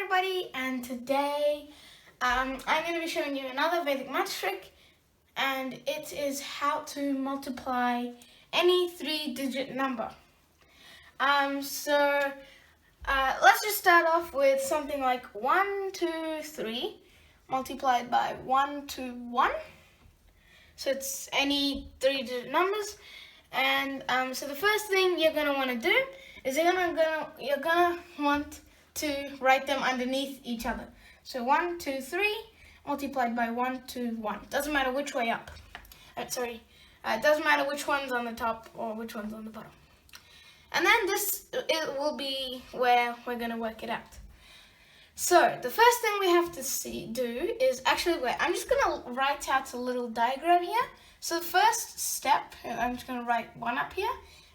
everybody, and today I'm going to be showing you another Vedic math trick, and it is how to multiply any three-digit number. Let's just start off with something like 1, 2, 3 multiplied by 1, 2, 1. So it's any three-digit numbers, and so the first thing you're going to want to do is you're gonna want to write them underneath each other. So 1, 2, 3 multiplied by 1, 2, 1. Doesn't matter which way up. It doesn't matter which one's on the top or which one's on the bottom. And then it will be where we're gonna work it out. So the first thing we have to do is actually I'm just gonna write out a little diagram here. So the first step, I'm just gonna write 1 up here,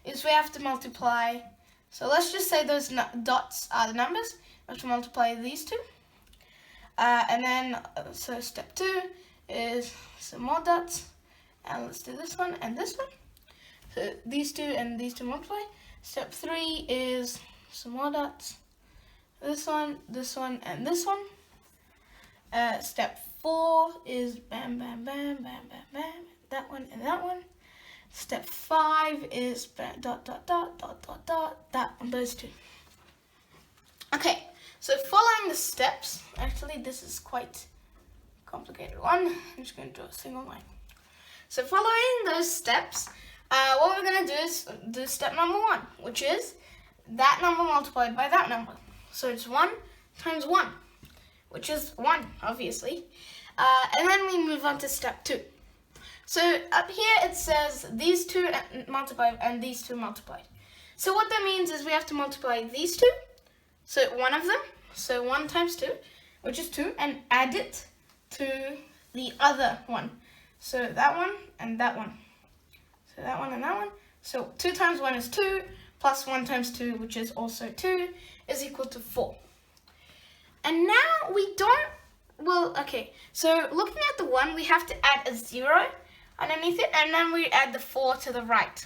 is we have to multiply. So let's just say those dots are the numbers. We have to multiply these two. And then, so step 2 is some more dots. And let's do this one and this one. So these two and these two multiply. Step 3 is some more dots. This one, and this one. Step 4 is bam, bam, bam, bam, bam, bam. That one and that one. Step 5 is dot, dot, dot, dot, dot, dot, that one, those two. Okay, so following the steps, actually this is quite a complicated one. I'm just going to draw a single line. So following those steps, what we're going to do is do step number 1, which is that number multiplied by that number. So it's 1 times 1, which is 1, obviously. And then we move on to step 2. So up here it says these two multiplied and these two multiplied. So what that means is we have to multiply these two, so one of them, so 1 times 2, which is 2, and add it to the other one. So that one and that one. So that one and that one. So 2 times 1 is 2, plus 1 times 2, which is also 2, is equal to 4. And now we don't, so looking at the 1, we have to add a 0 underneath it, and then we add the 4 to the right.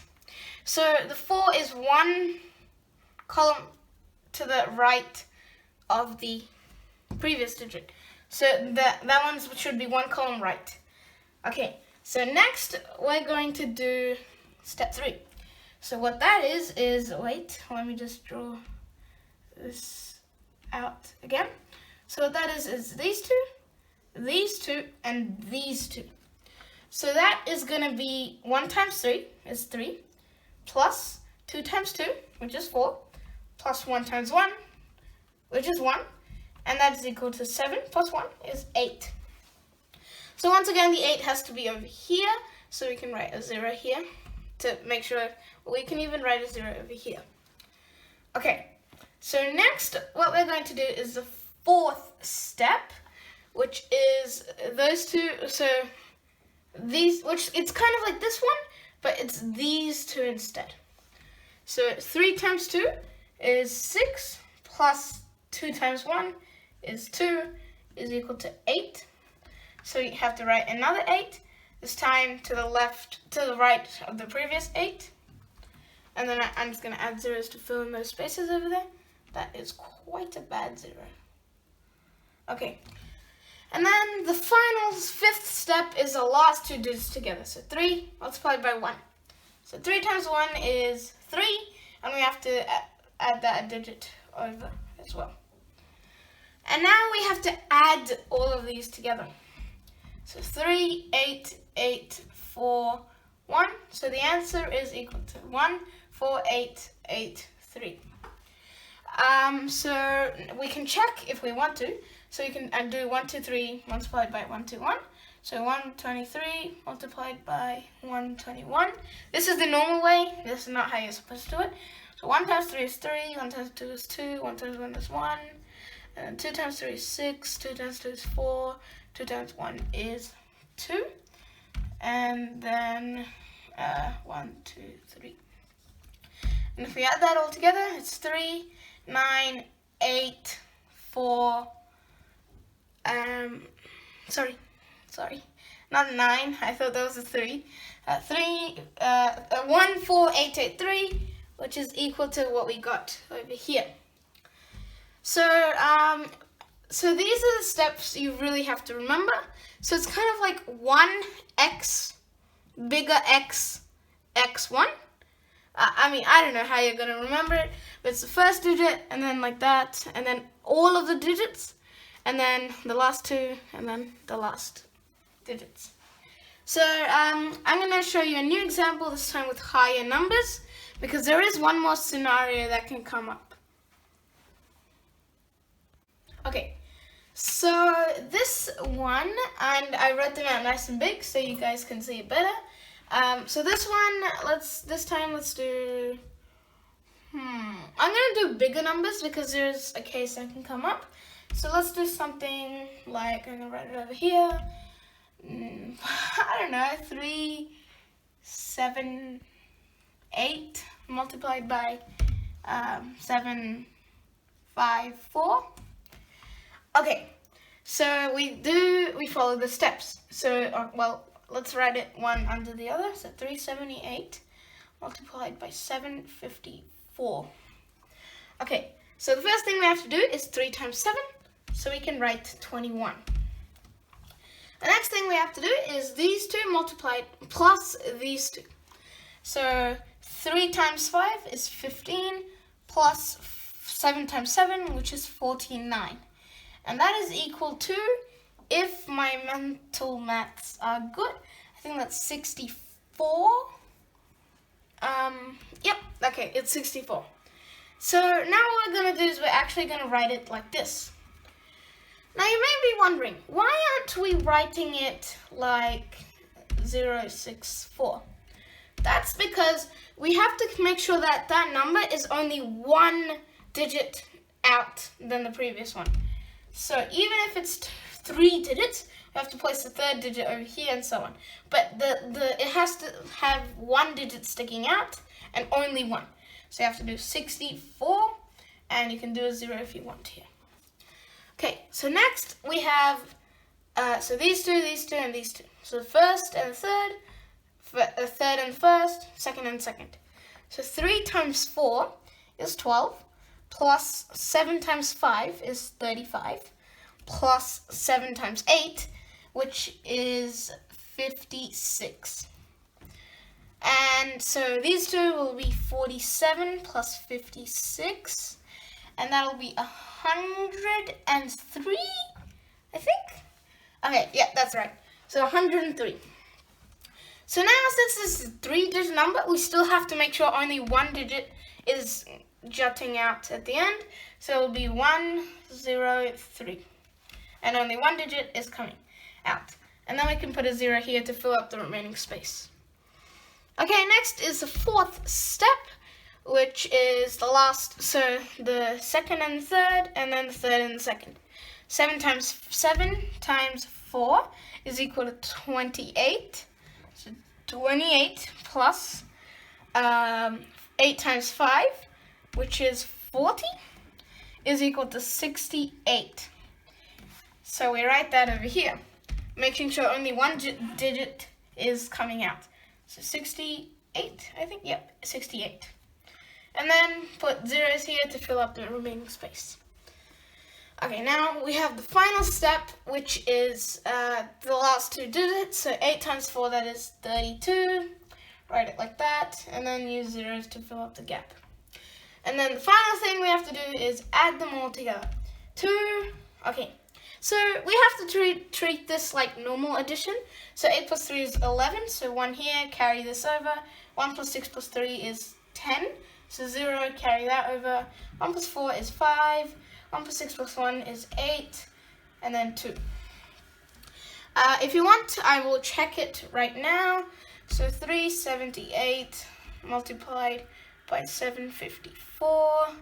So the 4 is 1 column to the right of the previous digit. So that one should be 1 column right. Okay, so next we're going to do step 3. So what that is wait, let me just draw this out again. So what that is these two, and these two. So that is going to be 1 times 3 is 3, plus 2 times 2, which is 4, plus 1 times 1, which is 1, and that is equal to 7 plus 1 is 8. So once again, the 8 has to be over here, so we can write a 0 here to make sure we can even write a 0 over here. Okay, so next what we're going to do is the 4th step, which is those two, so these, which it's kind of like this one, but it's these two instead. So 3 times 2 is 6, plus 2 times 1 is 2, is equal to 8. So you have to write another 8, this time to the right of the previous 8. And then I'm just going to add zeros to fill in those spaces over there. That is quite a bad 0. Okay. And then the final 5th step is the last two digits together. So 3 multiplied by 1. So 3 times 1 is 3, and we have to add that digit over as well. And now we have to add all of these together. So 3, 8, 8, 4, 1. So the answer is equal to 1, 4, 8, 8, 3. So we can check if we want to. So you can do 1, 2, 3 multiplied by 1, 2, 1. So 123 multiplied by 121. This is the normal way. This is not how you're supposed to do it. So 1 times 3 is 3, 1 times 2 is 2, 1 times 1 is 1. And 2 times 3 is 6, 2 times 2 is 4, 2 times 1 is 2. And then 1, 2, 3. And if we add that all together, it's 3, 9, 8, 4, sorry, not 9, I thought that was a 3. 1, 4, 8, 8, 3, which is equal to what we got over here. So So these are the steps you really have to remember. So it's kind of like 1x, bigger x, x1. I don't know how you're going to remember it, but it's the first digit, and then like that, and then all of the digits, and then the last two, and then the last digits. So I'm going to show you a new example, this time with higher numbers, because there is one more scenario that can come up. Okay, so this one, and I wrote them out nice and big so you guys can see it better. So this one, this time let's do, I'm going to do bigger numbers because there's a case that can come up. So let's do something like, I'm going to write it over here. I don't know, 3, 7, 8 multiplied by 7, 5, 4. Okay, so we follow the steps. So, let's write it one under the other. So 378 multiplied by 754. Okay, so the first thing we have to do is 3 times 7, so we can write 21. The next thing we have to do is these two multiplied plus these two. So 3 times 5 is 15 plus 7 times 7, which is 49. And that is equal to, if my mental maths are good, I think that's 64. Yep, okay, it's 64. So now what we're going to do is we're actually going to write it like this. Now you may be wondering, why aren't we writing it like 064? That's because we have to make sure that that number is only one digit out than the previous one. So even if it's 3 digits, we have to place the third digit over here and so on. But it has to have one digit sticking out and only one. So you have to do 64, and you can do a 0 if you want here. Okay, so next we have, so these two, and these two. So the first and the third, the third and the first, second and second. So 3 times 4 is 12, plus 7 times 5 is 35, plus 7 times 8, which is 56. And so these two will be 47 plus 56, and that'll be 103, I think? Okay, yeah, that's right. So 103. So now, since this is a 3-digit number, we still have to make sure only one digit is jutting out at the end. So it'll be 103. And only one digit is coming out. And then we can put a 0 here to fill up the remaining space. Okay, next is the fourth step, which is the last, so the second and the third, and then the third and the second. 7 times 4 is equal to 28. So 28 plus 8 times 5, which is 40, is equal to 68. So we write that over here, making sure only one digit is coming out. So 68, I think, yep, 68. And then put zeros here to fill up the remaining space. Okay, now we have the final step, which is the last 2 digits. So 8 times 4, that is 32. Write it like that, and then use zeros to fill up the gap. And then the final thing we have to do is add them all together. Okay, so we have to treat this like normal addition. So 8 plus 3 is 11, so 1 here, carry this over. 1 plus 6 plus 3 is 10, so 0, carry that over. 1 plus 4 is 5. 1 plus 6 plus 1 is 8, and then 2. If you want, I will check it right now. So 378 multiplied by 754.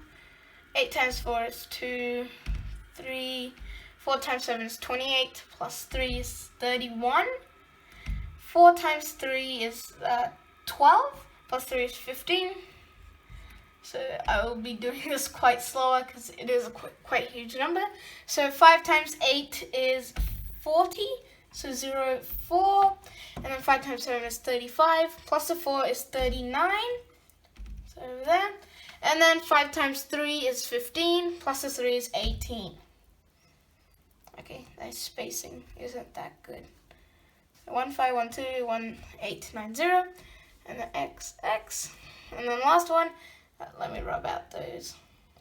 8 times 4 is 2, 3. 4 times 7 is 28, plus 3 is 31. 4 times 3 is 12, plus 3 is 15. So I will be doing this quite slower because it is a quite huge number. So 5 times 8 is 40, so 0, 4. And then 5 times 7 is 35, plus the 4 is 39. So over there. And then 5 times 3 is 15, plus the 3 is 18. Okay, that spacing isn't that good. 15121890, and then XX, and then last one. Let me rub out those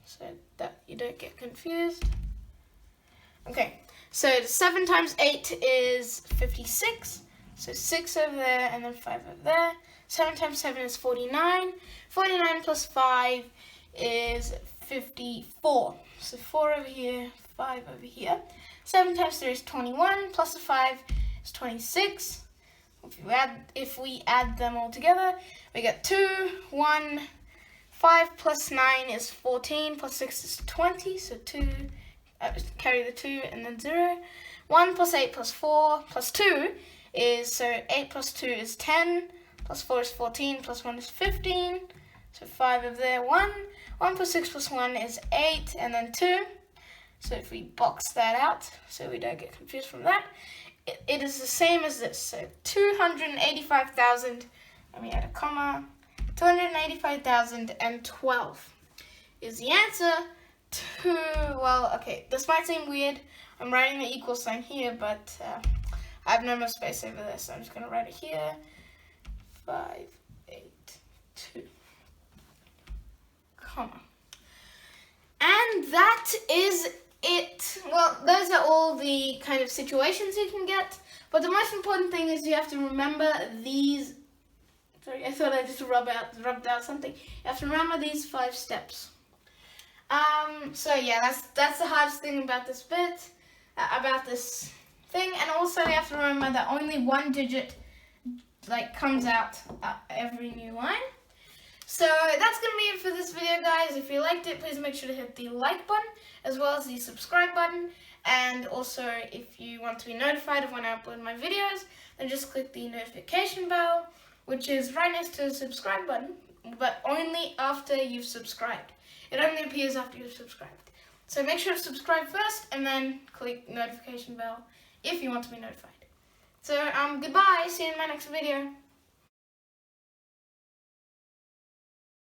so that you don't get confused. Okay, so 7 times 8 is 56. So 6 over there and then 5 over there. 7 times 7 is 49. 49 plus 5 is 54. So 4 over here, 5 over here. 7 times 3 is 21, plus the 5 is 26. If we add them all together, we get 2, 1, 5 plus 9 is 14, plus 6 is 20, so 2, carry the 2 and then 0. 1 plus 8 plus 4 plus 2 is, so 8 plus 2 is 10, plus 4 is 14, plus 1 is 15, so 5 over there, 1. 1 plus 6 plus 1 is 8, and then 2. So if we box that out, so we don't get confused from that, it is the same as this. So 285,000, let me add a comma, 285,012 is the answer to, well, okay, this might seem weird. I'm writing the equal sign here, but I have no more space over there, so I'm just going to write it here. 582, comma. And that is it. Well, those are all the kind of situations you can get, but the most important thing is you have to remember these. Sorry, I thought I just rubbed out something. You have to remember these 5 steps. So yeah, that's the hardest thing about this bit, about this thing, and also you have to remember that only 1 digit comes out every new line. So that's gonna be it for this video, guys. If you liked it, please make sure to hit the like button as well as the subscribe button. And also, if you want to be notified of when I upload my videos, then just click the notification bell, which is right next to the subscribe button, but only after you've subscribed. It only appears after you've subscribed. So make sure to subscribe first and then click notification bell if you want to be notified. So goodbye, see you in my next video.